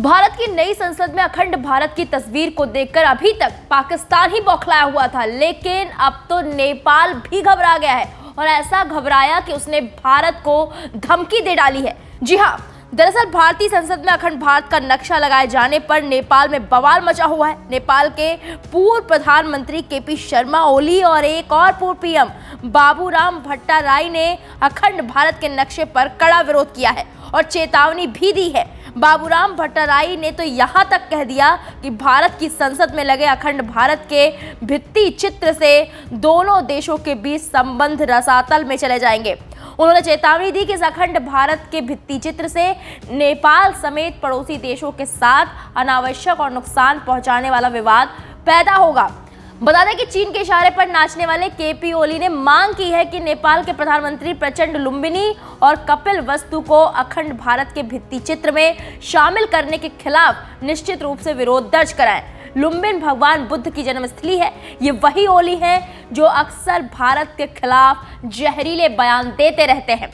भारत की नई संसद में अखंड भारत की तस्वीर को देखकर अभी तक पाकिस्तान ही बौखलाया हुआ था, लेकिन अब तो नेपाल भी घबरा गया है और ऐसा घबराया कि उसने भारत को धमकी दे डाली है। जी हां, दरअसल भारतीय संसद में अखंड भारत का नक्शा लगाए जाने पर नेपाल में बवाल मचा हुआ है। नेपाल के पूर्व प्रधानमंत्री केपी शर्मा ओली और एक और पूर्व पीएम बाबूराम भट्टाराई ने अखंड भारत के नक्शे पर कड़ा विरोध किया है और चेतावनी भी दी है। बाबूराम भट्टाराई ने तो यहाँ तक कह दिया कि भारत की संसद में लगे अखंड भारत के भित्ति चित्र से दोनों देशों के बीच संबंध रसातल में चले जाएंगे। उन्होंने चेतावनी दी कि इस अखंड भारत के भित्ति चित्र से नेपाल समेत पड़ोसी देशों के साथ अनावश्यक और नुकसान पहुंचाने वाला विवाद पैदा होगा। बता दें कि चीन के इशारे पर नाचने वाले केपी ओली ने मांग की है कि नेपाल के प्रधानमंत्री प्रचंड लुम्बिनी और कपिल वस्तु को अखंड भारत के भित्ति चित्र में शामिल करने के खिलाफ निश्चित रूप से विरोध दर्ज कराएं। लुम्बिन भगवान बुद्ध की जन्मस्थली है। ये वही ओली हैं जो अक्सर भारत के खिलाफ जहरीले बयान देते रहते हैं।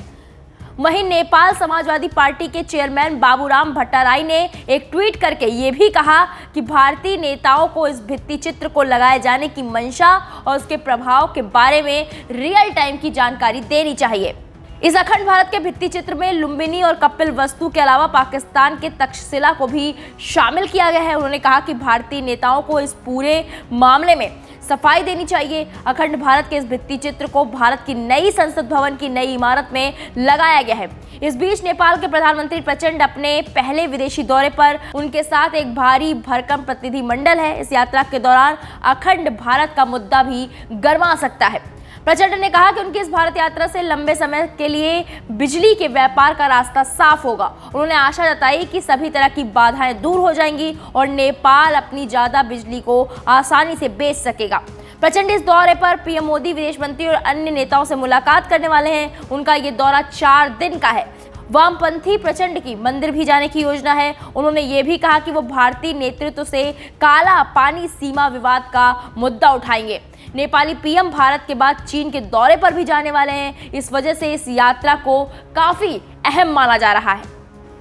वहीं नेपाल समाजवादी पार्टी के चेयरमैन बाबूराम भट्टाराई ने एक ट्वीट करके ये भी कहा कि भारतीय नेताओं को इस भित्ति चित्र को लगाए जाने की मंशा और उसके प्रभाव के बारे में रियल टाइम की जानकारी देनी चाहिए। इस अखंड भारत के भित्ति चित्र में लुम्बिनी और कपिल वस्तु के अलावा पाकिस्तान के तक्षशिला को भी शामिल किया गया है। उन्होंने कहा कि भारतीय नेताओं को इस पूरे मामले में सफाई देनी चाहिए। अखंड भारत के इस भित्ति चित्र को भारत की नई संसद भवन की नई इमारत में लगाया गया है। इस बीच नेपाल के प्रधानमंत्री प्रचंड अपने पहले विदेशी दौरे पर, उनके साथ एक भारी भरकम प्रतिनिधिमंडल है। इस यात्रा के दौरान अखंड भारत का मुद्दा भी गर्मा सकता है। प्रचंड ने कहा कि उनकी इस भारत यात्रा से लंबे समय के लिए बिजली के व्यापार का रास्ता साफ होगा। उन्होंने आशा जताई कि सभी तरह की बाधाएं दूर हो जाएंगी और नेपाल अपनी ज्यादा बिजली को आसानी से बेच सकेगा। प्रचंड इस दौरे पर पीएम मोदी, विदेश मंत्री और अन्य नेताओं से मुलाकात करने वाले हैं। उनका ये दौरा 4 दिन का है। वामपंथी प्रचंड की मंदिर भी जाने की योजना है। उन्होंने ये भी कहा कि वो भारतीय नेतृत्व से काला पानी सीमा विवाद का मुद्दा उठाएंगे। नेपाली पीएम भारत के बाद चीन के दौरे पर भी जाने वाले हैं। इस वजह से इस यात्रा को काफी अहम माना जा रहा है।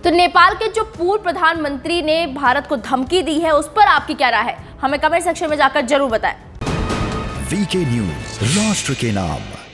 तो नेपाल के जो पूर्व प्रधानमंत्री ने भारत को धमकी दी है, उस पर आपकी क्या राय है? हमें कमेंट सेक्शन में जाकर जरूर बताएं। वीके न्यूज, राष्ट्र के नाम।